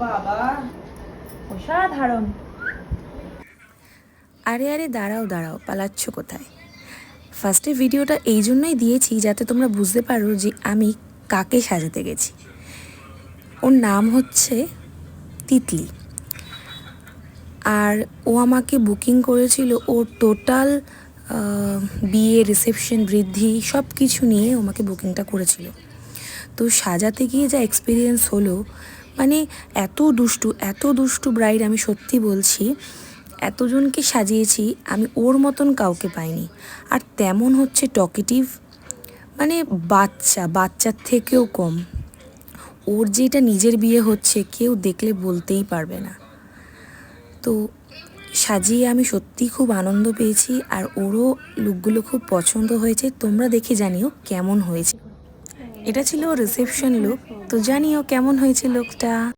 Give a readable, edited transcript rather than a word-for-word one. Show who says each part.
Speaker 1: বাবা অসাধারণ।
Speaker 2: আরে আরে দাঁড়াও দাঁড়াও, পালাচ্ছ কোথায়? ফার্স্টে ভিডিওটা এই জন্যই দিয়েছি যাতে তোমরা বুঝতে পারো যে আমি কাকে সাজাতে গেছি। ওর নাম হচ্ছে তিতলি, আর ও আমাকে বুকিং করেছিল ওর টোটাল বিয়ে, রিসেপশন, বৃদ্ধি সব কিছু নিয়ে আমাকে বুকিংটা করেছিল। তো সাজাতে গিয়ে যা এক্সপিরিয়েন্স হলো, মানে এত দুষ্টু ব্রাইড, আমি সত্যি বলছি, এতজনকে সাজিয়েছি আমি, ওর মতন কাউকে পাইনি। আর তেমন হচ্ছে টকেটিভ, মানে বাচ্চার থেকেও কম। ওর যেটা নিজের বিয়ে হচ্ছে কেউ দেখলে বলতেই পারবে না। তো সাজিয়ে আমি সত্যিই খুব আনন্দ পেয়েছি, আর ওরও লুকগুলো খুব পছন্দ হয়েছে। তোমরা দেখে জানিও কেমন হয়েছে। এটা ছিল রিসেপশন লুক, তো জানিও কেমন হয়েছে লুকটা।